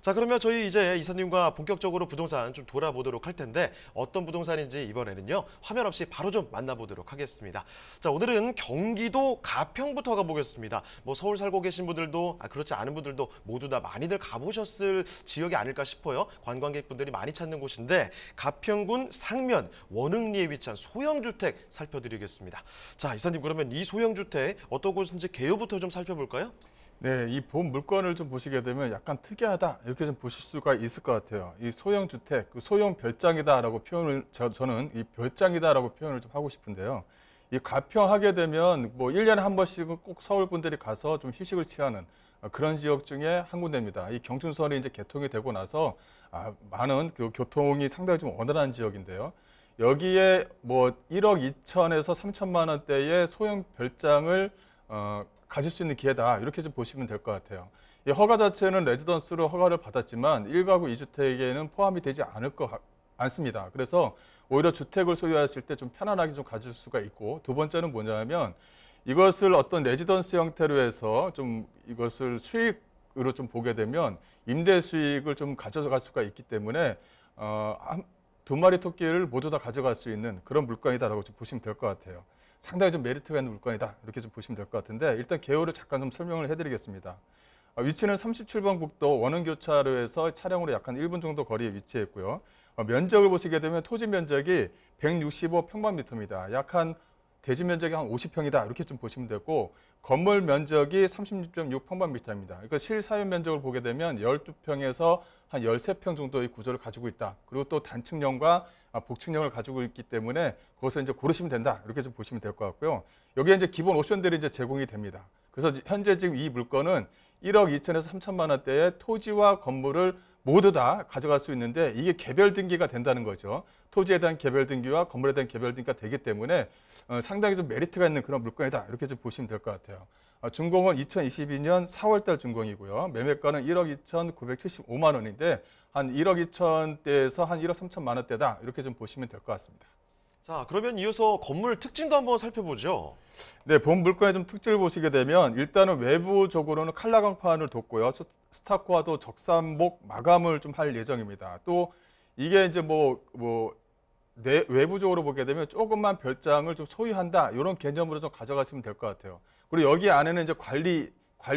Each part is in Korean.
자, 그러면 저희 이제 이사님과 본격적으로 부동산 좀 돌아보도록 할 텐데 어떤 부동산인지 이번에는요. 화면 없이 바로 좀 만나보도록 하겠습니다. 자, 오늘은 경기도 가평부터 가보겠습니다. 뭐 서울 살고 계신 분들도 그렇지 않은 분들도 모두 다 많이들 가보셨을 지역이 아닐까 싶어요. 관광객분들이 많이 찾는 곳인데 가평군 상면 원흥리에 위치한 소형주택 살펴드리겠습니다. 자, 이사님 그러면 이 소형주택 어떤 곳인지 개요부터 좀 살펴볼까요? 네, 이 본 물건을 좀 보시게 되면 약간 특이하다 이렇게 좀 보실 수가 있을 것 같아요. 이 소형 주택, 소형 별장이다라고 표현을 저는 이 별장이다라고 표현을 좀 하고 싶은데요. 이 가평하게 되면 뭐 1년에 한 번씩은 꼭 서울 분들이 가서 좀 휴식을 취하는 그런 지역 중에 한 군데입니다. 이 경춘선이 이제 개통이 되고 나서 많은 그 교통이 상당히 좀 원활한 지역인데요. 여기에 뭐 1억 2천에서 3천만 원대의 소형 별장을 가질 수 있는 기회다 이렇게 좀 보시면 될 것 같아요. 이 허가 자체는 레지던스로 허가를 받았지만 1가구 2주택에는 포함이 되지 않습니다. 그래서 오히려 주택을 소유하실 때 좀 편안하게 좀 가질 수가 있고, 두 번째는 뭐냐면 이것을 어떤 레지던스 형태로 해서 좀 이것을 수익으로 좀 보게 되면 임대 수익을 좀 가져갈 수가 있기 때문에 두 마리 토끼를 모두 다 가져갈 수 있는 그런 물건이다라고 좀 보시면 될 것 같아요. 상당히 좀 메리트가 있는 물건이다 이렇게 좀 보시면 될 것 같은데, 일단 개요를 잠깐 좀 설명을 해드리겠습니다. 위치는 37번 국도 원흥교차로에서 차량으로 약 한 1분 정도 거리에 위치해 있고요. 면적을 보시게 되면 토지 면적이 165평방미터입니다. 약 한 대지 면적이 한 50평이다 이렇게 좀 보시면 되고, 건물 면적이 36.6평방미터입니다. 그러니까 실사용 면적을 보게 되면 12평에서 한 13평 정도의 구조를 가지고 있다. 그리고 또 단층형과 복층형을 가지고 있기 때문에 그것을 이제 고르시면 된다 이렇게 좀 보시면 될 것 같고요. 여기에 이제 기본 옵션들이 이제 제공이 됩니다. 그래서 현재 지금 이 물건은 1억 2천에서 3천만 원대의 토지와 건물을 모두 다 가져갈 수 있는데, 이게 개별 등기가 된다는 거죠. 토지에 대한 개별 등기와 건물에 대한 개별 등기가 되기 때문에 상당히 좀 메리트가 있는 그런 물건이다 이렇게 좀 보시면 될 것 같아요. 준공은 2022년 4월달 준공이고요. 매매가는 1억 2,975만 원인데 한 1억 2천대에서 한 1억 3천만 원대다 이렇게 좀 보시면 될 것 같습니다. 자, 그러면 이어서 건물 특징도 한번 살펴보죠. 네, 본 물건의 좀 특징을 보시게 되면 일단은 외부적으로는 칼라 강판을 뒀고요. 스타코와도 적산목 마감을 좀 할 예정입니다. 또 이게 이제 외부적으로 보게 되면 조금만 별장을 좀 소유한다 이런 개념으로 좀 가져가시면 될 것 같아요. 그리고 여기 안에는 이제 관리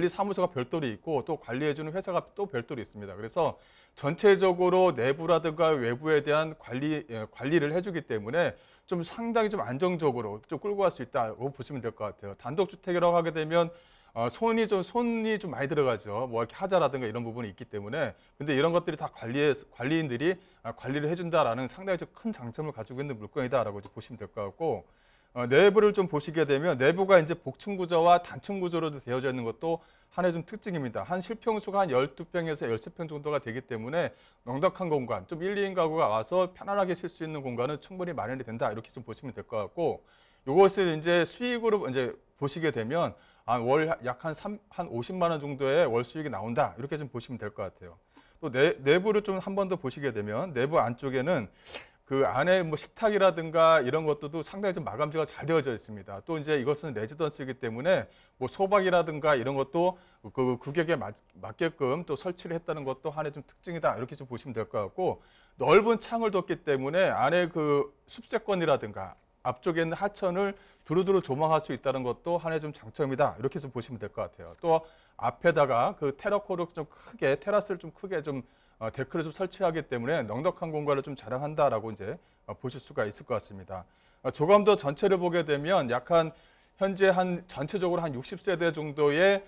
사무소가 별도로 있고 또 관리해주는 회사가 또 별도로 있습니다. 그래서 전체적으로 내부라든가 외부에 대한 관리를 해주기 때문에 좀 상당히 좀 안정적으로 좀 끌고 갈 수 있다고 보시면 될 것 같아요. 단독주택이라고 하게 되면 손이 좀 많이 들어가죠. 뭐 이렇게 하자라든가 이런 부분이 있기 때문에. 근데 이런 것들이 다 관리인들이 관리를 해준다라는 상당히 좀 큰 장점을 가지고 있는 물건이다라고 보시면 될 것 같고, 내부를 좀 보시게 되면 내부가 이제 복층 구조와 단층 구조로 되어져 있는 것도 하나의 좀 특징입니다. 한 실평수가 한 12평에서 13평 정도가 되기 때문에 넉넉한 공간, 좀 1, 2인 가구가 와서 편안하게 쉴 수 있는 공간은 충분히 마련이 된다 이렇게 좀 보시면 될 것 같고, 이것을 이제 수익으로 이제 보시게 되면 월 약 한 50만 원 정도의 월 수익이 나온다 이렇게 좀 보시면 될 것 같아요. 또 내부를 좀 한 번 더 보시게 되면 내부 안쪽에는 그 안에 뭐 식탁이라든가 이런 것들도 상당히 좀 마감재가 잘 되어져 있습니다. 또 이제 이것은 레지던스이기 때문에 뭐 소박이라든가 이런 것도 그 규격에 맞게끔 또 설치를 했다는 것도 하나의 좀 특징이다 이렇게 좀 보시면 될 것 같고, 넓은 창을 뒀기 때문에 안에 그 숲세권이라든가 앞쪽에 있는 하천을 두루두루 조망할 수 있다는 것도 하나의 좀 장점이다 이렇게 좀 보시면 될 것 같아요. 또 앞에다가 그 테라코를 좀 크게 테라스를 좀 크게 좀 데크를 좀 설치하기 때문에 넉넉한 공간을 좀 자랑한다라고 이제 보실 수가 있을 것 같습니다. 조감도 전체를 보게 되면 약간 현재 전체적으로 한 60세대 정도의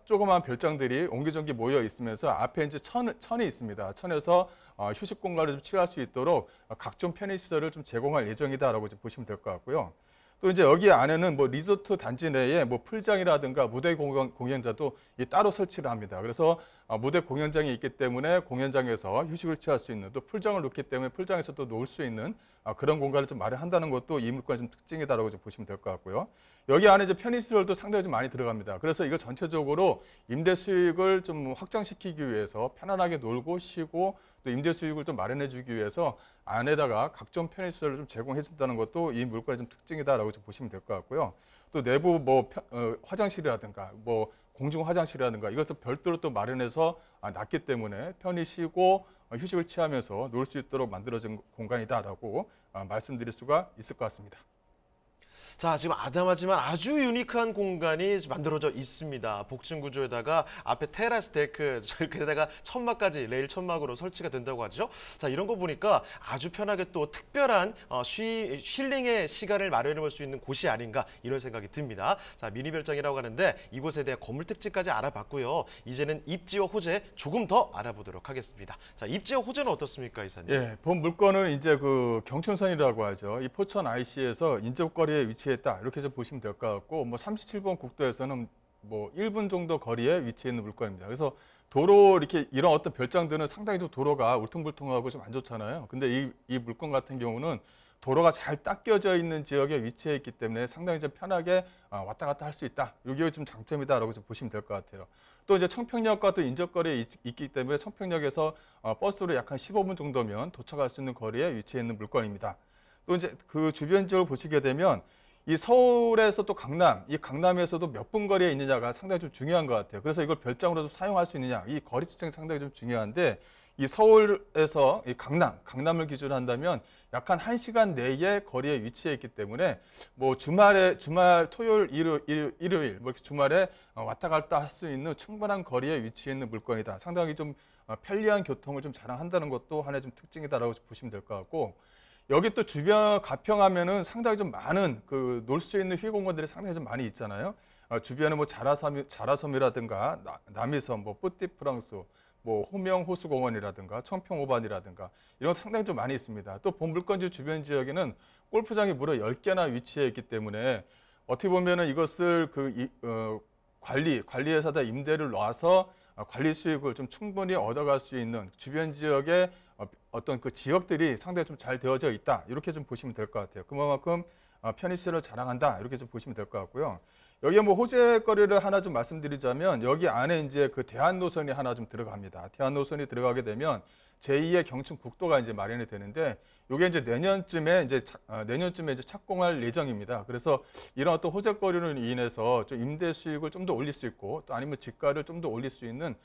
조그마한 별장들이 옹기종기 모여 있으면서 앞에 이제 천이 있습니다. 천에서 휴식 공간을 좀 취할 수 있도록 각종 편의시설을 좀 제공할 예정이다라고 이제 보시면 될 것 같고요. 또 이제 여기 안에는 뭐 리조트 단지 내에 뭐 풀장이라든가 무대 공연자도 따로 설치를 합니다. 그래서 무대 공연장이 있기 때문에 공연장에서 휴식을 취할 수 있는, 또 풀장을 놓기 때문에 풀장에서 또 놀 수 있는 그런 공간을 좀 마련한다는 것도 이 물건의 좀 특징이다라고 좀 보시면 될 것 같고요. 여기 안에 이제 편의시설도 상당히 좀 많이 들어갑니다. 그래서 이거 전체적으로 임대 수익을 좀 확장시키기 위해서 편안하게 놀고 쉬고 또 임대 수익을 좀 마련해 주기 위해서 안에다가 각종 편의시설을 좀 제공해 준다는 것도 이 물건의 좀 특징이다라고 좀 보시면 될 것 같고요. 또 내부 화장실이라든가 공중 화장실이라든가 이것을 별도로 또 마련해서 놨기 때문에 편히 쉬고 휴식을 취하면서 놀 수 있도록 만들어진 공간이다라고 말씀드릴 수가 있을 것 같습니다. 자, 지금 아담하지만 아주 유니크한 공간이 만들어져 있습니다. 복층 구조에다가 앞에 테라스 데크, 게다가 천막까지 레일 천막으로 설치가 된다고 하죠. 자, 이런 거 보니까 아주 편하게 또 특별한 힐링의 시간을 마련해 볼 수 있는 곳이 아닌가 이런 생각이 듭니다. 자, 미니별장이라고 하는데 이곳에 대해 건물 특징까지 알아봤고요. 이제는 입지와 호재 조금 더 알아보도록 하겠습니다. 자, 입지와 호재는 어떻습니까, 이사님? 예, 본 물건은 이제 그 경춘선이라고 하죠. 이 포천 IC에서 인접거리에 위치했다 이렇게 좀 보시면 될 것 같고, 뭐 37번 국도에서는 뭐 1분 정도 거리에 위치해 있는 물건입니다. 그래서 도로 이렇게 이런 어떤 별장들은 상당히 좀 도로가 울퉁불퉁하고 좀 안 좋잖아요. 근데 이 물건 같은 경우는 도로가 잘 닦여져 있는 지역에 위치해 있기 때문에 상당히 좀 편하게 왔다 갔다 할 수 있다. 이게 좀 장점이다라고 좀 보시면 될 것 같아요. 또 이제 청평역과 또 인접거리에 있기 때문에 청평역에서 버스로 약 한 15분 정도면 도착할 수 있는 거리에 위치해 있는 물건입니다. 또 이제 그 주변 지역을 보시게 되면 이 서울에서 또 강남, 이 강남에서도 몇 분 거리에 있느냐가 상당히 좀 중요한 것 같아요. 그래서 이걸 별장으로 좀 사용할 수 있느냐, 이 거리 측정이 상당히 좀 중요한데, 이 서울에서 이 강남을 기준으로 한다면 약 한 1시간 내에 거리에 위치해 있기 때문에 뭐 주말, 토요일, 일요일 뭐 이렇게 주말에 왔다 갔다 할 수 있는 충분한 거리에 위치해 있는 물건이다. 상당히 좀 편리한 교통을 좀 자랑한다는 것도 하나의 좀 특징이다라고 보시면 될 것 같고, 여기 또 주변 가평하면은 상당히 좀 많은 그 놀 수 있는 휴게공간들이 상당히 좀 많이 있잖아요. 주변에 뭐 자라섬이라든가 남이섬, 뭐 뿌띠프랑스, 뭐 호명 호수공원이라든가 청평 오반이라든가 이런 거 상당히 좀 많이 있습니다. 또 본물건지 주변 지역에는 골프장이 무려 10개나 위치해 있기 때문에 어떻게 보면은 이것을 관리회사다 임대를 놔서 관리 수익을 좀 충분히 얻어갈 수 있는 주변 지역의 어떤 그 지역들이 상당히 좀 잘 되어져 있다. 이렇게 좀 보시면 될 것 같아요. 그만큼 편의시설을 자랑한다. 이렇게 좀 보시면 될 것 같고요. 여기에 뭐 호재거리를 하나 좀 말씀드리자면 여기 안에 이제 그 대한노선이 하나 좀 들어갑니다. 대한노선이 들어가게 되면 제2의 경춘국도가 이제 마련이 되는데 이게 이제 내년쯤에 이제 착공할 예정입니다. 그래서 이런 어떤 호재거리로 인해서 좀 임대 수익을 좀 더 올릴 수 있고 또 아니면 집가를 좀 더 올릴 수 있는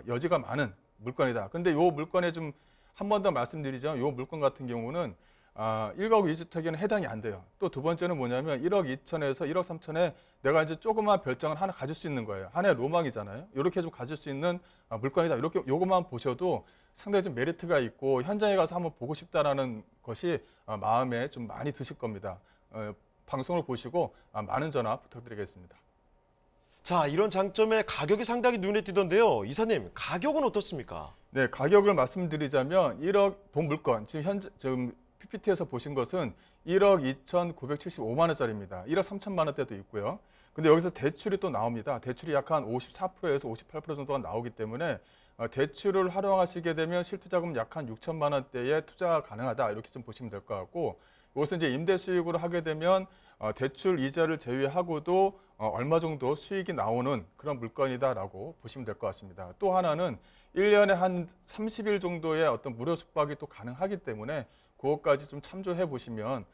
여지가 많은 물건이다. 근데 이 물건에 좀 한 번 더 말씀드리자면 이 물건 같은 경우는 1가구 2주택에는 해당이 안 돼요. 또 두 번째는 뭐냐면 1억 2천에서 1억 3천에 내가 이제 조그만 별장을 하나 가질 수 있는 거예요. 하나의 로망이잖아요. 이렇게 좀 가질 수 있는 물건이다. 이렇게 요것만 보셔도 상당히 좀 메리트가 있고 현장에 가서 한번 보고 싶다라는 것이 마음에 좀 많이 드실 겁니다. 방송을 보시고 많은 전화 부탁드리겠습니다. 자, 이런 장점에 가격이 상당히 눈에 띄던데요. 이사님, 가격은 어떻습니까? 네, 가격을 말씀드리자면 1억 본 물건 지금 PPT에서 보신 것은 1억 2,975만 원짜리입니다. 1억 3천만 원대도 있고요. 근데 여기서 대출이 또 나옵니다. 대출이 약 한 54%에서 58% 정도가 나오기 때문에 대출을 활용하시게 되면 실투자금 약 한 6천만 원대의 투자가 가능하다. 이렇게 좀 보시면 될 것 같고, 이것은 이제 임대 수익으로 하게 되면 대출 이자를 제외하고도 얼마 정도 수익이 나오는 그런 물건이다라고 보시면 될 것 같습니다. 또 하나는 1년에 한 30일 정도의 어떤 무료 숙박이 또 가능하기 때문에 그것까지 좀 참조해 보시면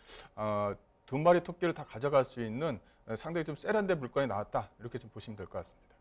두 마리 토끼를 다 가져갈 수 있는 상당히 좀 세련된 물건이 나왔다. 이렇게 좀 보시면 될 것 같습니다.